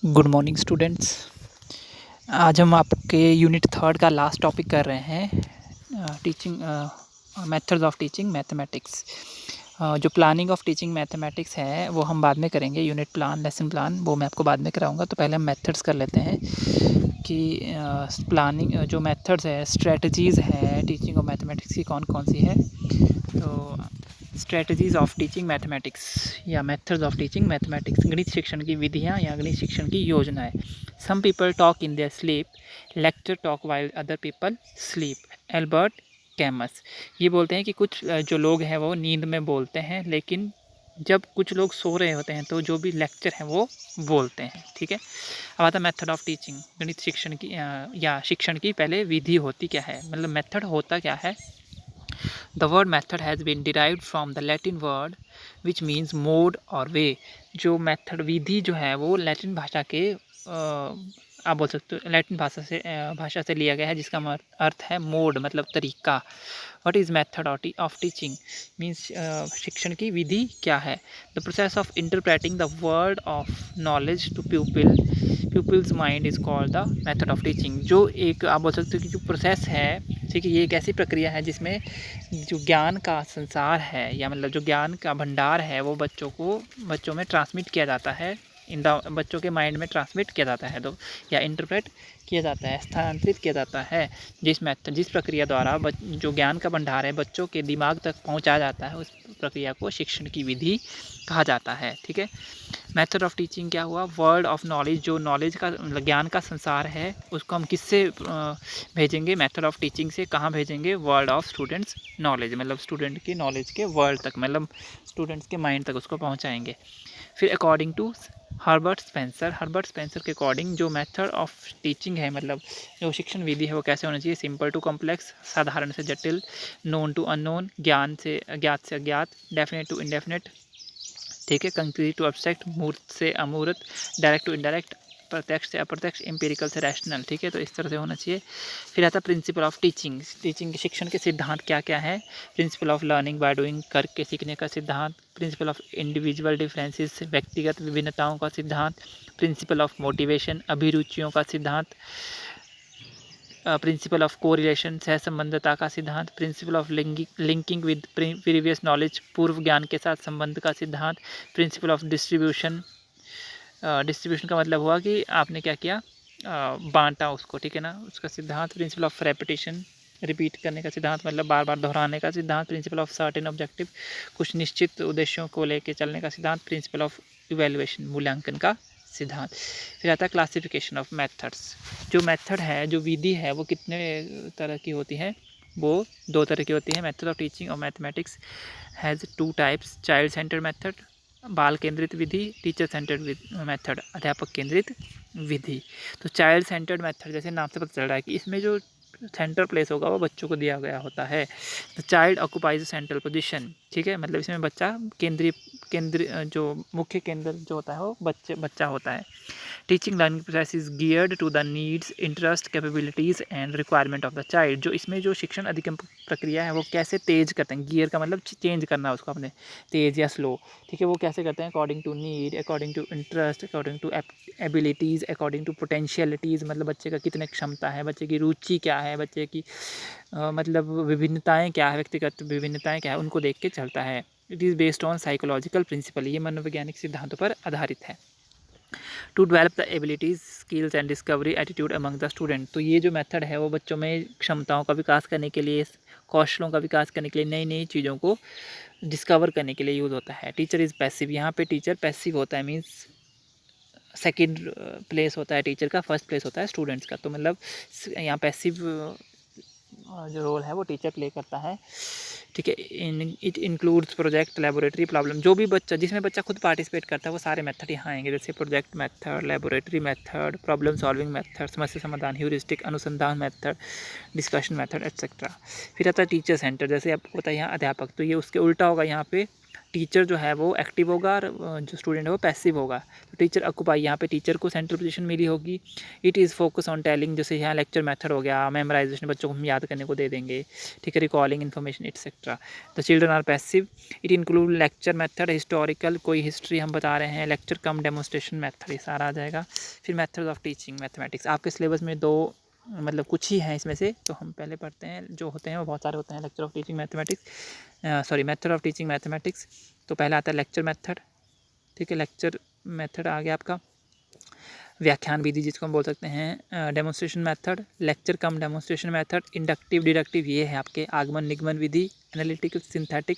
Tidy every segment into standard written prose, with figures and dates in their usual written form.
Good morning students. आज हम आपके यूनिट थर्ड का लास्ट टॉपिक कर रहे हैं, teaching methods of teaching mathematics. जो प्लानिंग ऑफ टीचिंग मैथमेटिक्स है वो हम बाद में करेंगे, यूनिट प्लान लेसन प्लान वो मैं आपको बाद में कराऊंगा। तो पहले हम मेथड्स कर लेते हैं कि प्लानिंग जो मेथड्स है, स्ट्रेटजीज़ है टीचिंग ऑफ मैथमेटिक्स की कौन कौन सी है। तो स्ट्रेटजीज़ ऑफ टीचिंग मैथमेटिक्स या मेथड्स ऑफ टीचिंग मैथमेटिक्स, गणित शिक्षण की विधियाँ या गणित शिक्षण की योजनाएं। Some people talk in their sleep, lecture talk while other people sleep. Albert Camus ये बोलते हैं कि कुछ जो लोग हैं वो नींद में बोलते हैं, लेकिन जब कुछ लोग सो रहे होते हैं तो जो भी लेक्चर हैं वो बोलते हैं। ठीक है, अब आता मेथड ऑफ टीचिंग, गणित शिक्षण की या शिक्षण की पहले विधि होती क्या है, मतलब मेथड होता क्या है। The word method has been derived from the Latin word which means mode or way। जो मेथड विधि जो है वो लैटिन भाषा के आप बोल सकते हो लैटिन भाषा से लिया गया है, जिसका अर्थ है मोड, मतलब तरीका। What is method of teaching means शिक्षण की विधि क्या है। The process of interpreting the word of knowledge to pupil's mind is called the method of teaching. जो एक आप बोल सकते हो कि जो प्रोसेस है, ठीक है, ये एक ऐसी प्रक्रिया है जिसमें जो ज्ञान का संसार है या मतलब जो ज्ञान का भंडार है वो बच्चों में ट्रांसमिट किया जाता है, बच्चों के माइंड में ट्रांसमिट किया जाता है तो या इंटरप्रेट किया जाता है, स्थानांतरित किया जाता है। जिस प्रक्रिया द्वारा जो ज्ञान का भंडार है बच्चों के दिमाग तक पहुंचाया जाता है, उस प्रक्रिया को शिक्षण की विधि कहा जाता है। ठीक है, मेथड ऑफ टीचिंग क्या हुआ, वर्ड ऑफ नॉलेज, जो नॉलेज का ज्ञान का संसार है उसको हम किससे भेजेंगे, मेथड ऑफ टीचिंग से। कहाँ भेजेंगे, वर्ल्ड ऑफ स्टूडेंट्स नॉलेज, मतलब स्टूडेंट की नॉलेज के वर्ल्ड तक, मतलब स्टूडेंट्स के माइंड तक उसको पहुँचाएंगे। फिर अकॉर्डिंग टू हर्बर्ट स्पेंसर के अकॉर्डिंग जो मेथड ऑफ टीचिंग है, मतलब जो शिक्षण विधि है वो कैसे होना चाहिए, सिंपल टू कॉम्प्लेक्स, साधारण से जटिल, नोन टू अननोन, ज्ञात से अज्ञात, डेफिनेट टू इनडेफिनेट, ठीक है, कंक्रीट टू एब्स्ट्रैक्ट, मूर्त से अमूर्त, डायरेक्ट टू इनडायरेक्ट, प्रत्यक्ष से अप्रत्यक्ष, एम्पिरिकल से रैशनल। ठीक है, तो इस तरह से होना चाहिए। फिर आता प्रिंसिपल ऑफ टीचिंग के शिक्षण के सिद्धांत क्या क्या है। Principle of learning by doing, करके सीखने का सिद्धांत। प्रिंसिपल ऑफ इंडिविजुअल डिफरेंसेस, व्यक्तिगत विभिन्नताओं का सिद्धांत। प्रिंसिपल ऑफ मोटिवेशन, अभिरुचियों का सिद्धांत। प्रिंसिपल ऑफ कोरिलेशन, सहसंबंधता का सिद्धांत। Principle of linking with previous knowledge, पूर्व ज्ञान के साथ संबंध का सिद्धांत। प्रिंसिपल ऑफ डिस्ट्रीब्यूशन का मतलब हुआ कि आपने क्या किया, बांटा उसको, ठीक है ना, उसका सिद्धांत। प्रिंसिपल ऑफ रेपिटेशन, रिपीट करने का सिद्धांत, मतलब बार बार दोहराने का सिद्धांत। प्रिंसिपल ऑफ सर्टेन ऑब्जेक्टिव, कुछ निश्चित उद्देश्यों को लेकर चलने का सिद्धांत। प्रिंसिपल ऑफ इवेल्युएशन, मूल्यांकन का सिद्धांत। फिर आता है क्लासिफिकेशन ऑफ मेथड्स। जो मेथड है, जो विधि है, वो कितने तरह की होती है, वो 2 तरह की होती है। Method of teaching of mathematics has 2 types, child centred method, बाल केंद्रित विधि, टीचर सेंटर्ड मेथड, अध्यापक केंद्रित विधि। तो चाइल्ड सेंटर्ड मेथड, जैसे नाम से पता चल रहा है कि इसमें जो सेंटर प्लेस होगा वो बच्चों को दिया गया होता है। The child occupies central position, ठीक है, मतलब इसमें बच्चा केंद्रीय जो मुख्य केंद्र जो होता है वो बच्चा होता है। Teaching learning process is geared to the needs, interest, capabilities and requirement of the child. जो इसमें जो शिक्षण अधिगम प्रक्रिया है वो कैसे तेज करते हैं, गियर का मतलब चेंज करना उसको अपने, तेज या स्लो, ठीक है, वो कैसे करते हैं, according to need, according to interest, according to abilities, according to potentialities, मतलब बच्चे का कितने क्षमता है, बच्चे की रुचि क्या है, बच्चे की मतलब विभिन्नताएं क्या है, व्यक्तिगत विभिन्नताएं क्या है, उनको देख के चलता है। It is based on psychological principle, ये मनोवैज्ञानिक सिद्धांतों पर आधारित है। To develop the abilities, skills and discovery attitude among the student. तो ये जो मेथड है वो बच्चों में क्षमताओं का विकास करने के लिए, कौशलों का विकास करने के लिए, नई नई चीज़ों को डिस्कवर करने के लिए यूज़ होता है। टीचर इज़ पैसिव, यहाँ पे टीचर पैसिव होता है, मीन्स सेकेंड प्लेस होता है टीचर का, फर्स्ट प्लेस होता है स्टूडेंट्स का। तो मतलब यहाँ पैसिव जो रोल है वो टीचर प्ले करता है, ठीक है। It includes project, laboratory, problem. जो भी बच्चा, जिसमें बच्चा खुद पार्टिसिपेट करता है वो सारे मेथड यहाँ आएंगे, जैसे project method, laboratory method, problem solving method, समस्या समाधान, ह्यूरिस्टिक, अनुसंधान मेथड, डिस्कशन मेथड, एट्सेट्रा। फिर आता है टीचर सेंटर, जैसे आपको होता है यहाँ अध्यापक, तो ये उसके उल्टा होगा, यहाँ पे टीचर जो है वो एक्टिव होगा और जो स्टूडेंट है वो पैसिव होगा। तो टीचर ऑक्यूपाई, यहाँ पे टीचर को सेंट्रल पोजीशन मिली होगी। It is focus on telling, जैसे यहाँ लेक्चर मेथड हो गया, मेमोराइजेशन बच्चों को हम याद करने को दे देंगे, ठीक है, recalling information etcetera. The children are passive. It include lecture method, historical, कोई हिस्ट्री हम बता रहे हैं, लेक्चर कम डेमोस्ट्रेशन मेथड, ये सारा आ जाएगा। फिर मेथड ऑफ टीचिंग मैथमेटिक्स, आपके सिलेबस में दो मतलब कुछ ही हैं इसमें से, तो हम पहले पढ़ते हैं। जो होते हैं वो बहुत सारे होते हैं। Lecture of teaching mathematics, sorry method of teaching mathematics. तो पहला आता है लेक्चर मेथड, ठीक है, लेक्चर मेथड आ गया आपका। व्याख्यान विधि जिसको हम बोल सकते हैं, डेमोन्स्ट्रेशन मेथड, लेक्चर कम डेमोन्स्ट्रेशन मेथड, इंडक्टिव डिडक्टिव ये है आपके, आगमन निगमन विधि, एनालिटिक सिंथेटिक,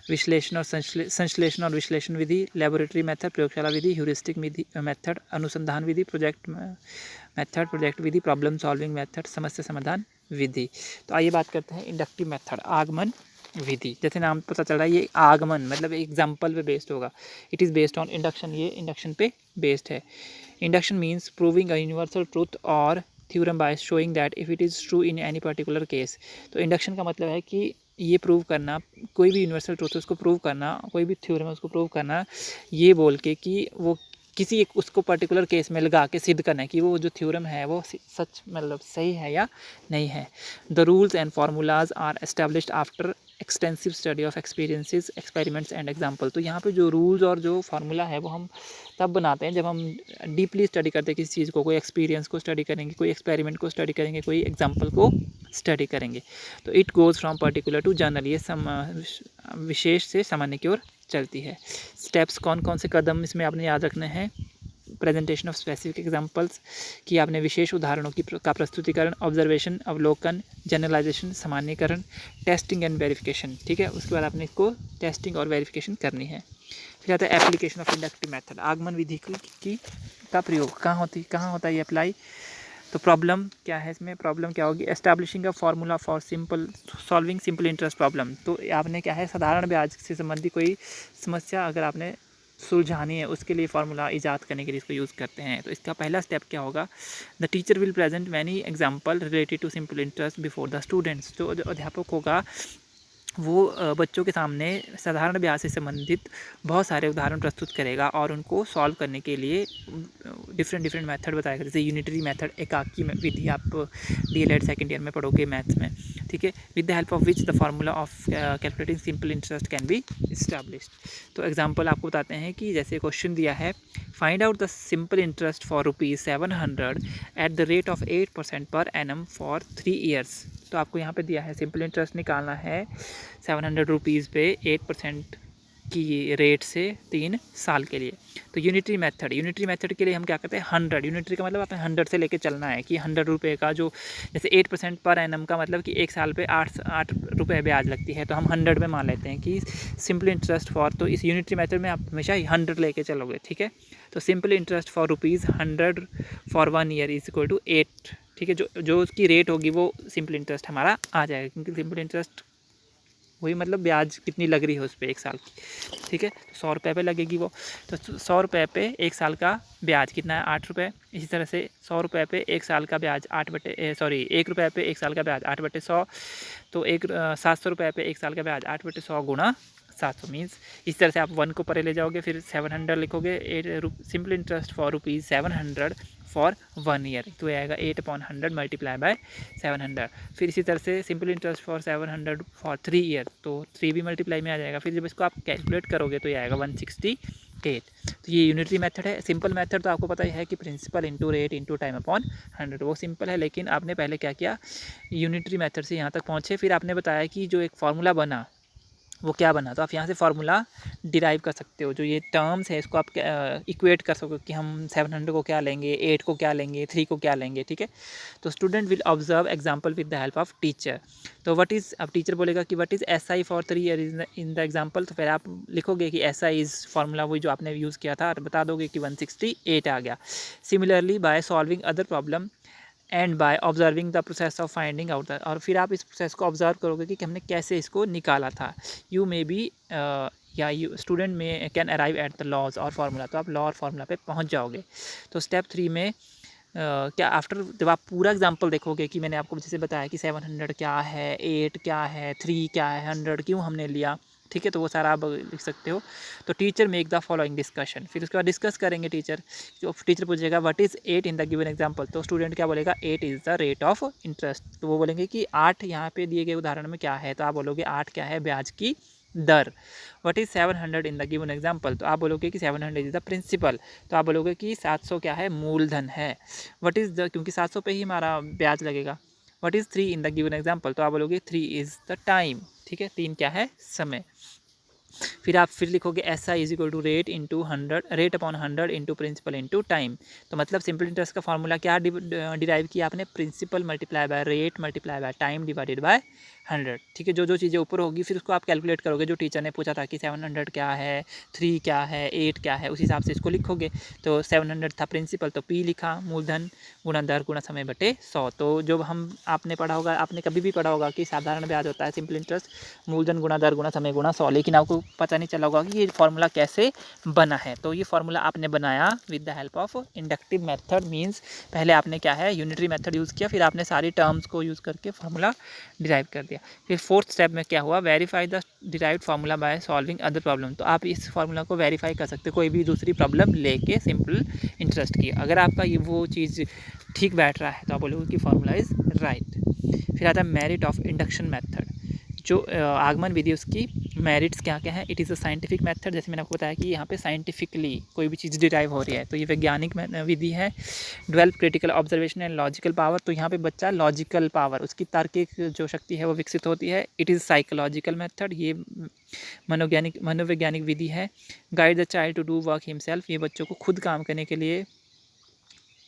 विश्लेषण और संश्लेषण और विश्लेषण विधि, लेबोरेटरी मेथड प्रयोगशाला विधि, ह्यूरिस्टिक मेथड अनुसंधान विधि, प्रोजेक्ट मेथड प्रोजेक्ट विधि, प्रॉब्लम सॉल्विंग मेथड समस्या समाधान विधि। तो आइए बात करते हैं इंडक्टिव मेथड, आगमन विधि। जैसे नाम पता चल रहा है ये आगमन मतलब एग्जाम्पल पे बेस्ड होगा। It is based on induction, ये इंडक्शन पे बेस्ड है। Induction means proving a universal truth और theorem by showing that if it is true in any particular case. तो इंडक्शन का मतलब है कि ये प्रूव करना, कोई भी यूनिवर्सल ट्रूथ है उसको प्रूव करना, कोई भी थ्योरम है उसको प्रूव करना, ये बोल के कि वो किसी एक उसको पर्टिकुलर केस में लगा के सिद्ध करना है कि वो जो थ्योरम है वो सच मतलब सही है या नहीं है। The rules and formulas are established after extensive study of experiences, experiments and example. तो यहाँ पे जो रूल्स और जो फार्मूला है वो हम तब बनाते हैं जब हम डीपली स्टडी करते हैं किसी चीज़ को, कोई एक्सपीरियंस को स्टडी करेंगे, कोई एक्सपेरिमेंट को स्टडी करेंगे, कोई एग्जाम्पल को स्टडी करेंगे। तो it goes from particular to general, ये विशेष से सामान्य की ओर चलती है। स्टेप्स, कौन कौन से कदम इसमें आपने याद रखने हैं। प्रेजेंटेशन ऑफ स्पेसिफिक एग्जांपल्स, कि आपने विशेष उदाहरणों का प्रस्तुतिकरण, ऑब्जर्वेशन अवलोकन, जनरलाइजेशन सामान्यकरण, टेस्टिंग एंड वेरिफिकेशन, ठीक है। उसके बाद आपने इसको टेस्टिंग और वेरिफिकेशन करनी है। फिर आता है एप्लीकेशन ऑफ इंडक्टिव मेथड, आगमन विधि की का प्रयोग कहाँ होता है ये अप्लाई। तो प्रॉब्लम क्या है इसमें, प्रॉब्लम क्या होगी, establishing a formula for simple solving simple interest problem. तो आपने क्या है, साधारण ब्याज से संबंधित कोई समस्या अगर आपने सुलझानी है उसके लिए फार्मूला ईजाद करने के लिए इसको यूज़ करते हैं। तो इसका पहला स्टेप क्या होगा, the teacher will present many example related to simple interest before the students. जो अध्यापक होगा वो बच्चों के सामने साधारण ब्याज से संबंधित बहुत सारे उदाहरण प्रस्तुत करेगा और उनको सॉल्व करने के लिए डिफरेंट मेथड बताएगा। जैसे यूनिटरी मेथड, एकाकी विधि आप डीएलएड सेकेंड ईयर में पढ़ोगे मैथ्स में, ठीक है, with the help of which the formula of calculating simple interest can be established. तो एग्जाम्पल आपको बताते हैं कि जैसे क्वेश्चन दिया है, find out the simple interest for ₹700 at the rate of 8% per annum for 3 years. तो आपको यहाँ पे दिया है सिंपल इंटरेस्ट निकालना है 700 रुपीज़ पे 8% की रेट से 3 साल के लिए। तो यूनिटरी मेथड के लिए हम क्या करते हैं, 100, यूनिटरी का मतलब आपने 100 से लेके चलना है कि 100 रुपये का जो, जैसे 8% पर एनम का मतलब कि एक साल पे 8 रुपये ब्याज लगती है, तो हम 100 में मान लेते हैं कि सिंपल इंटरेस्ट फॉर, तो इस यूनिटरी मेथड में आप हमेशा 100 लेके चलोगे, ठीक है। तो simple interest for ₹100 for 1 year is equal to 8, ठीक है। जो उसकी रेट होगी वो सिंपल इंटरेस्ट हमारा आ जाएगा, क्योंकि सिंपल इंटरेस्ट वही मतलब ब्याज कितनी लग रही है उस पर एक साल की, ठीक है। तो 100 रुपये पे लगेगी वो, तो 100 रुपये पे एक साल का ब्याज कितना है, 8 रुपये। इसी तरह से 100 रुपये पे एक साल का ब्याज 1 रुपये पे एक साल का ब्याज 8/100। तो 700 रुपये पे एक साल का ब्याज 8/100 गुणा 700 मीन्स, इस तरह से आप 1 को परे ले जाओगे, फिर 700 लिखोगे, simple interest for ₹700 for 1 year, तो आएगा 8/100 मल्टीप्लाई बाय 700। फिर इसी तरह से simple interest for 700 for 3 year, तो 3 भी मल्टीप्लाई में आ जाएगा। फिर जब इसको आप कैलकुलेट करोगे तो ये आएगा 168। तो ये यूनिटरी मेथड है। सिंपल मेथड तो आपको पता ही है कि principal into rate into time upon 100, वो सिंपल है। लेकिन आपने पहले क्या किया, यूनिटरी मेथड से यहाँ तक पहुँचे, फिर आपने बताया कि जो एक फार्मूला बना वो क्या बना, तो आप यहाँ से फार्मूला डिराइव कर सकते हो। जो ये टर्म्स है इसको आप इक्वेट कर सको कि हम 700 को क्या लेंगे, 8 को क्या लेंगे, 3 को क्या लेंगे, ठीक है। तो student will observe example with the help of teacher. तो व्हाट इज़, अब टीचर बोलेगा कि what is SI for 3 year in the example. तो फिर आप लिखोगे कि SI इज़ फार्मूला वही जो आपने यूज़ किया था, और बता दोगे कि 168 आ गया। Similarly by solving other problem and by observing the process of finding out, और फिर आप इस प्रोसेस को ऑब्जर्व करोगे कि हमने कैसे इसको निकाला था। यू मे बी या you student may can arrive at the laws और फार्मूला, तो आप लॉ और फार्मूला पे पहुंच जाओगे। तो स्टेप 3 में क्या आफ्टर जब आप पूरा एग्जांपल देखोगे कि मैंने आपको जैसे बताया कि 700 क्या है, 8 क्या है, 3 क्या है, 100 क्यों हमने लिया, ठीक है, तो वो सारा आप लिख सकते हो। तो teacher make the following discussion, फिर उसके बाद डिस्कस करेंगे टीचर। तो टीचर पूछेगा what is 8 in the given example, तो स्टूडेंट क्या बोलेगा 8 is the rate of interest. तो वो बोलेंगे कि 8 यहाँ पे दिए गए उदाहरण में क्या है, तो आप बोलोगे 8 क्या है, ब्याज की दर। What is 700 in the given example, तो आप बोलोगे कि 700 इज़ द प्रिंसिपल, तो आप बोलोगे कि 700 क्या है, मूलधन है। व्हाट इज़ द, क्योंकि 700 पे ही हमारा ब्याज लगेगा। What is 3 in the given example, तो आप बोलोगे 3 इज़ द टाइम, ठीक है, 3 क्या है, समय। फिर आप फिर लिखोगे S I is equal to rate into 100, rate upon 100 into principal into time. तो मतलब सिंपल इंटरेस्ट का फॉर्मूला क्या डिराइव किया आपने, principal multiply by rate multiply by time divided by 100, ठीक है। जो जो चीज़ें ऊपर होगी फिर उसको आप कैलकुलेट करोगे, जो टीचर ने पूछा था कि 700 क्या है, 3 क्या है, 8 क्या है, उस हिसाब से इसको लिखोगे। तो 700 था प्रिंसिपल, तो P लिखा, मूलधन गुणा दर गुणा समय बटे 100। तो जो हम आपने पढ़ा होगा, आपने कभी भी पढ़ा होगा कि साधारण ब्याज होता है सिंपल इंटरेस्ट मूलधन गुणा दर गुणा समय गुणा 100, लेकिन आपको पता नहीं चला होगा कि ये फार्मूला कैसे बना है। तो ये फार्मूला आपने बनाया with the help of inductive method, means पहले आपने क्या है, यूनिटरी मेथड यूज़ किया, फिर आपने सारी टर्म्स को यूज़ करके फार्मूला डिराइव कर दिया। फिर फोर्थ स्टेप में क्या हुआ, verify the derived formula by solving other problem. तो आप इस फार्मूला को वेरीफाई कर सकते हो कोई भी दूसरी प्रॉब्लम लेके सिंपल इंटरेस्ट की। अगर आपका ये वो चीज़ ठीक बैठ रहा है तो आप बोलोगे कि फार्मूला इज़ राइट। फिर आता है मेरिट ऑफ इंडक्शन मेथड, जो आगमन विधि उसकी मेरिट्स क्या क्या है। It is a scientific method, जैसे मैंने आपको बताया कि यहाँ पे साइंटिफिकली कोई भी चीज़ डिराइव हो रही है तो ये वैज्ञानिक विधि है। Develop critical observation and logical power, तो यहाँ पे बच्चा लॉजिकल पावर, उसकी तार्किक जो शक्ति है वो विकसित होती है। इट इज़ साइकोलॉजिकल मेथड, ये मनोवैज्ञानिक विधि है। Guide the child to do work himself, ये बच्चों को खुद काम करने के लिए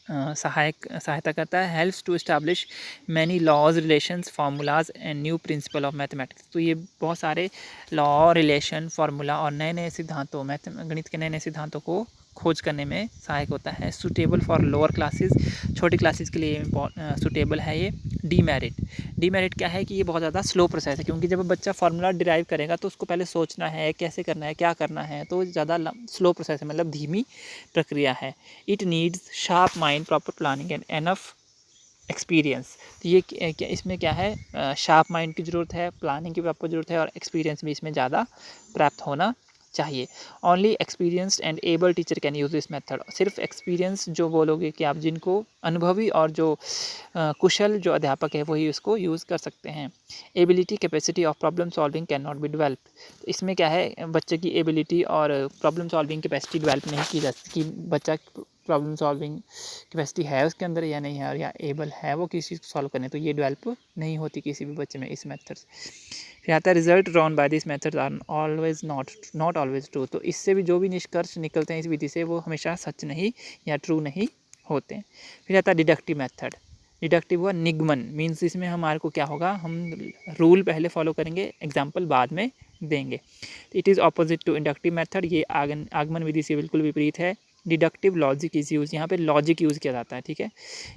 सहायता करता है। Helps to establish many laws relations formulas and new principle of mathematics, तो ये बहुत सारे लॉ रिलेशन फार्मूला और नए नए सिद्धांतों गणित के नए नए सिद्धांतों को खोज करने में सहायक होता है। सूटेबल फॉर लोअर क्लासेस, छोटी क्लासेस के लिए सूटेबल है ये। डीमेरिट क्या है कि ये बहुत ज़्यादा स्लो प्रोसेस है, क्योंकि जब बच्चा फार्मूला डिराइव करेगा तो उसको पहले सोचना है कैसे करना है, क्या करना है, तो ज़्यादा स्लो प्रोसेस है, मतलब धीमी प्रक्रिया है। It needs sharp mind, proper planning and enough experience, तो ये क्या इसमें क्या है, शार्प माइंड की ज़रूरत है, प्लानिंग की प्रॉपर ज़रूरत है और एक्सपीरियंस भी इसमें ज़्यादा प्राप्त होना चाहिए। Only experienced and able teacher can use this method, सिर्फ एक्सपीरियंस जो बोलोगे कि आप जिनको अनुभवी और जो कुशल जो अध्यापक है वही उसको यूज़ कर सकते हैं। Ability capacity of problem solving can not be develop, तो इसमें क्या है, बच्चे की एबिलिटी और प्रॉब्लम सॉल्विंग कैपेसिटी डेवलप नहीं की जा सकती, कि बच्चा प्रॉब्लम सॉल्विंग कैपेसिटी है उसके अंदर या नहीं है, और या एबल है वो किसी चीज़ को सॉल्व करने, तो ये डेवलप नहीं होती किसी भी बच्चे में इस मेथड से। फिर आता है result drawn by this method are always not always true, तो इससे भी जो भी निष्कर्ष निकलते हैं इस विधि से वो हमेशा सच नहीं या ट्रू नहीं होते हैं। फिर आता है डिडक्टिव मेथड, डिडक्टिव हुआ निगमन, मीन्स इसमें हमारे को क्या होगा, हम रूल पहले फॉलो करेंगे, एग्जाम्पल बाद में देंगे। It is opposite to inductive method, ये आगमन विधि से बिल्कुल विपरीत है। डिडक्टिव लॉजिक इज़ यूज़, यहाँ पे लॉजिक यूज़ किया जाता है, ठीक है।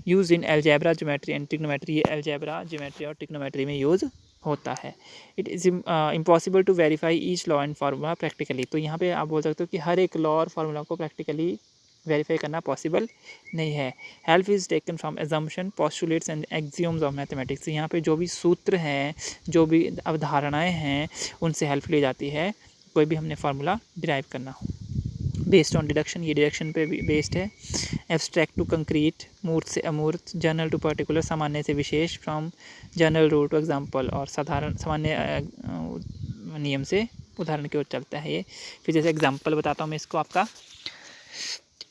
Use in algebra geometry and trigonometry, ये एल्जेब्रा ज्योमेट्री और ट्रिग्नोमेट्री में यूज़ होता है। It is impossible to verify each law and formula practically, तो यहाँ पे आप बोल सकते हो कि हर एक लॉ और फार्मूला को प्रैक्टिकली वेरीफाई करना पॉसिबल नहीं है। Help is taken from assumption postulates and axioms of mathematics, यहाँ पे जो भी सूत्र हैं, जो भी अवधारणाएं हैं, उनसे हेल्प ली जाती है कोई भी हमने फार्मूला डिराइव करना हो। बेस्ड ऑन डिडक्शन, ये डिडक्शन पे बेस्ड है। एब्स्ट्रैक्ट टू कंक्रीट, मूर्त से अमूर्त, जनरल टू पर्टिकुलर, सामान्य से विशेष, from general rule to example, और साधारण सामान्य नियम से उदाहरण की ओर चलता है ये। फिर जैसे एग्जाम्पल बताता हूँ मैं इसको,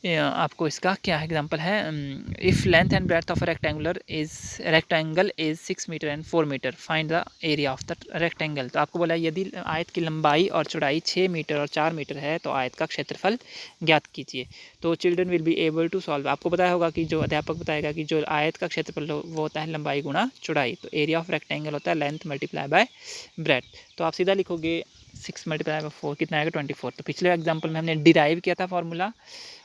आपको इसका क्या एग्जांपल है। If length and breadth of rectangle is 6 metre and 4 metre, find the area of the rectangle, तो आपको बोला यदि आयत की लंबाई और चौड़ाई 6 मीटर और 4 मीटर है तो आयत का क्षेत्रफल ज्ञात कीजिए। तो children will be able to solve, आपको बताया होगा कि जो अध्यापक बताएगा कि जो आयत का क्षेत्रफल वो होता है लंबाई गुणा चौड़ाई, तो एरिया ऑफ रेक्टेंगल होता है लेंथ मल्टीप्लाई बाय ब्रेड्थ, तो आप सीधा लिखोगे 6 मल्टीप्लाई बाय 4 कितना आएगा 24। तो पिछले एग्जाम्पल में हमने डिराइव किया था फार्मूला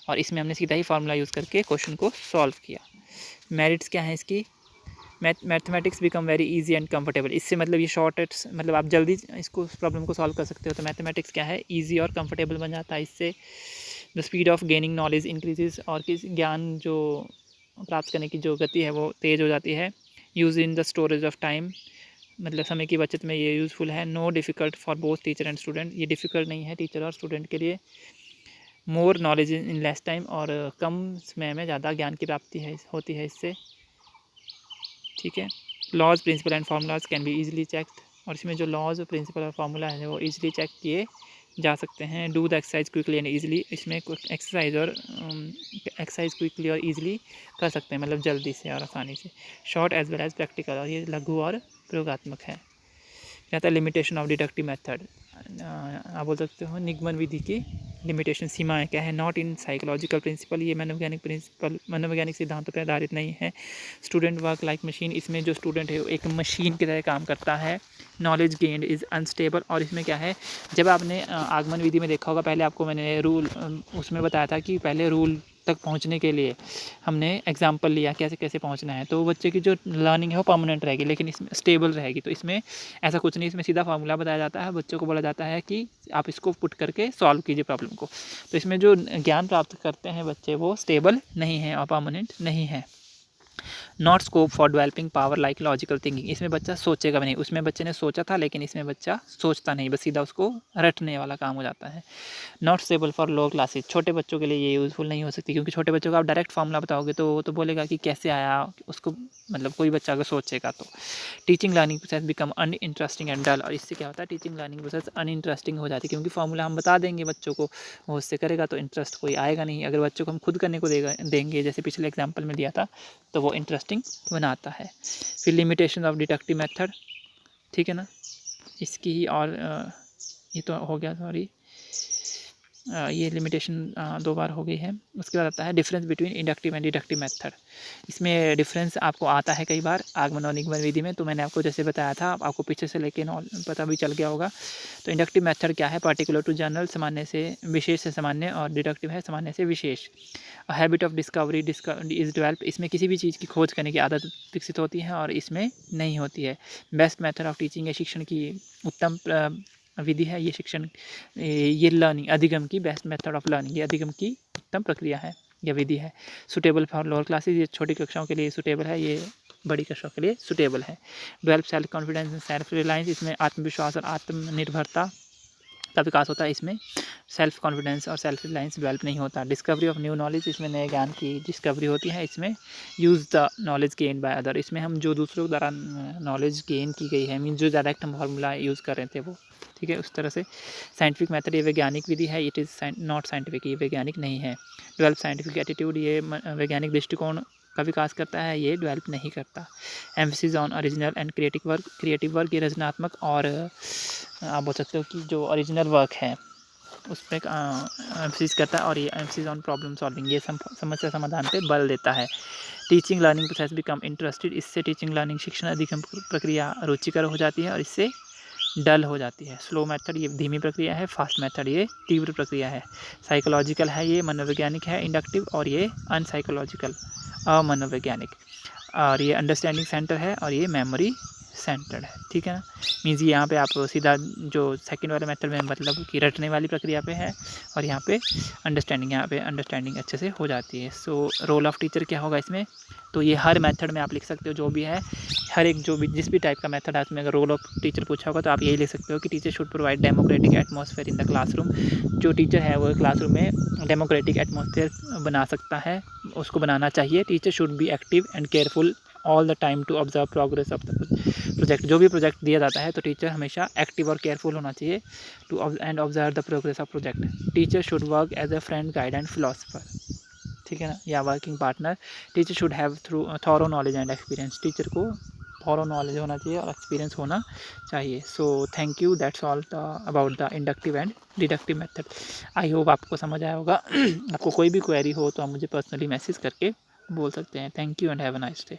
और इसमें हमने सीधा ही फार्मूला यूज़ करके क्वेश्चन को सॉल्व किया। मेरिट्स क्या है इसकी, mathematics become very easy and comfortable, इससे मतलब ये शॉर्टेस्ट, मतलब आप जल्दी इसको प्रॉब्लम को सॉल्व कर सकते हो। तो मैथमेटिक्स क्या है, इजी और कंफर्टेबल बन जाता है इससे। The speed of gaining knowledge increases, और किस ज्ञान जो प्राप्त करने की जो गति है वो तेज़ हो जाती है। Use in the storage of time, मतलब समय की बचत में ये यूज़फुल है। No difficult for both teacher and student, ये डिफ़िकल्ट नहीं है टीचर और स्टूडेंट के लिए। More knowledge in less time, और कम समय में ज़्यादा ज्ञान की प्राप्ति होती है इससे। ठीक है। Laws principle and formulas can be easily checked, और इसमें जो लॉज प्रिंसिपल और फार्मूला है वो ईजिली चेक किए जा सकते हैं। Do the exercise quickly and easily, इसमें एक्सरसाइज क्विकली और ईजिली कर सकते हैं, मतलब जल्दी से और आसानी से। Short as well as practical, और ये लघु और प्रयोगात्मक है। कहता है लिमिटेशन ऑफ डिडक्टिव मेथड, आप बोल सकते हो निगमन विधि की लिमिटेशन, सीमाएं क्या है। नॉट इन साइकोलॉजिकल प्रिंसिपल, ये मनोवैज्ञानिक सिद्धांतों पर आधारित नहीं है। स्टूडेंट वर्क लाइक मशीन, इसमें जो स्टूडेंट है वो एक मशीन की तरह काम करता है। नॉलेज गेंड इज़ अनस्टेबल, और इसमें क्या है, जब आपने आगमन विधि में देखा होगा, पहले आपको मैंने रूल उसमें बताया था कि पहले रूल तक पहुंचने के लिए हमने एग्जाम्पल लिया कैसे कैसे पहुंचना है, तो बच्चे की जो लर्निंग है वो परमानेंट रहेगी, लेकिन इसमें स्टेबल रहेगी। तो इसमें ऐसा कुछ नहीं, इसमें सीधा फार्मूला बताया जाता है, बच्चों को बोला जाता है कि आप इसको पुट करके सॉल्व कीजिए प्रॉब्लम को। तो इसमें जो ज्ञान प्राप्त करते हैं बच्चे वो स्टेबल नहीं है और परमानेंट नहीं है। Not scope for developing power like logical thinking, इसमें बच्चा सोचेगा भी नहीं। उसमें बच्चे ने सोचा था, लेकिन इसमें बच्चा सोचता नहीं, बस सीधा उसको रटने वाला काम हो जाता है। Not stable for lower classes, छोटे बच्चों के लिए ये यूज़फुल नहीं हो सकती, क्योंकि छोटे बच्चों को आप डायरेक्ट फार्मूला बताओगे तो वो तो बोलेगा कि कैसे आया, उसको मतलब कोई बच्चा अगर सोचेगा तो। Teaching learning process become uninteresting and dull, और इससे क्या होता है, टीचिंग लर्निंग प्रोसेस अनइंटरेस्टिंग हो जाती है, क्योंकि फार्मूला हम बता देंगे बच्चों को, वो उससे करेगा तो इंटरेस्ट कोई आएगा नहीं। अगर बच्चों को हम खुद करने को देंगे, जैसे पिछले एग्जाम्पल में दिया था, तो वो इंटरेस्टिंग बनाता है। फिर लिमिटेशन ऑफ डिडक्टिव मेथड, ठीक है ना, इसकी ही और ये तो हो गया, सॉरी, ये लिमिटेशन 2 बार हो गई है। उसके बाद आता है difference between inductive and deductive method. इसमें डिफरेंस आपको आता है कई बार आगमन और निगमन विधि में, तो मैंने आपको जैसे बताया था, आपको पीछे से लेके पता भी चल गया होगा। तो इंडक्टिव मेथड क्या है, पर्टिकुलर टू जनरल, सामान्य से विशेष से सामान्य, और डिडक्टिव है सामान्य से विशेष। Habit of discovery is develop, इसमें किसी भी चीज़ की खोज करने की आदत विकसित होती है और इसमें नहीं होती है। बेस्ट मेथड ऑफ टीचिंग है, शिक्षण की उत्तम विधि है ये शिक्षण, ये लर्निंग अधिगम की बेस्ट मेथड ऑफ लर्निंग, ये अधिगम की उत्तम प्रक्रिया है या विधि है। सुटेबल फॉर लोअर क्लासेज, ये छोटी कक्षाओं के लिए सुटेबल है, ये बड़ी कक्षाओं के लिए सुटेबल है। Develop self confidence and self reliance, इसमें आत्मविश्वास और आत्मनिर्भरता का विकास होता है, इसमें सेल्फ कॉन्फिडेंस और सेल्फ रिलायंस डेवलप नहीं होता। डिस्कवरी ऑफ न्यू नॉलेज, इसमें नए ज्ञान की डिस्कवरी होती है। इसमें use the knowledge gain by other, इसमें हम जो दूसरों द्वारा नॉलेज गेन की गई है, मीन जो डायरेक्ट हम फार्मूला यूज़ कर रहे थे वो, ठीक है, उस तरह से। साइंटिफिक मेथड, ये वैज्ञानिक विधि है, इट इज़ नॉट साइंटिफिक, ये वैज्ञानिक नहीं है। डेवलप साइंटिफिक एटीट्यूड, ये वैज्ञानिक दृष्टिकोण का विकास करता है, ये डेवलप नहीं करता। Emphasis on original and creative work, ये रचनात्मक और आप बोल सकते हो कि जो ओरिजिनल वर्क है उस पर एम्फेसिस करता है, और ये एम्फेसिस ऑन प्रॉब्लम सॉल्विंग, ये समस्या समाधान पे बल देता है। Teaching learning process become interested, इससे टीचिंग लर्निंग शिक्षण अधिगम प्रक्रिया रुचिकर हो जाती है और इससे डल हो जाती है। स्लो मेथड, ये धीमी प्रक्रिया है। फास्ट मेथड, ये तीव्र प्रक्रिया है। साइकोलॉजिकल है, ये मनोवैज्ञानिक है इंडक्टिव, और ये अनसाइकोलॉजिकल अमनोवैज्ञानिक, और ये अंडरस्टैंडिंग सेंटर है, और ये मेमोरी सेंटर्ड है, ठीक है ना। मीन्स यहाँ पे आप सीधा जो सेकंड वाले मेथड में मतलब कि रटने वाली प्रक्रिया पे है, और यहाँ पे अंडरस्टैंडिंग अच्छे से हो जाती है। सो रोल ऑफ टीचर क्या होगा इसमें, तो ये हर मेथड में आप लिख सकते हो, जो भी है हर एक जो भी जिस भी टाइप का मेथड है उसमें अगर रोल ऑफ टीचर पूछा होगा तो आप यही लिख सकते हो कि teacher should provide democratic atmosphere in the classroom. जो टीचर है वो क्लासरूम में डेमोक्रेटिक एटमॉस्फेयर बना सकता है, उसको बनाना चाहिए। Teacher should be active and careful all the time to observe progress of the project. जो भी प्रोजेक्ट दिया जाता है तो टीचर हमेशा एक्टिव और केयरफुल होना चाहिए to and observe the progress of project. Teacher should work as a friend, guide and philosopher, ठीक है ना, या working partner. Teacher should have thorough knowledge and experience, teacher को थॉरो नॉलेज होना चाहिए और एक्सपीरियंस होना चाहिए। So thank you, that's all about the inductive and deductive method. I hope आपको समझ आया होगा। आपको कोई भी क्वेरी हो तो आप मुझे पर्सनली मैसेज करके बोल सकते हैं। Thank you and have a nice day.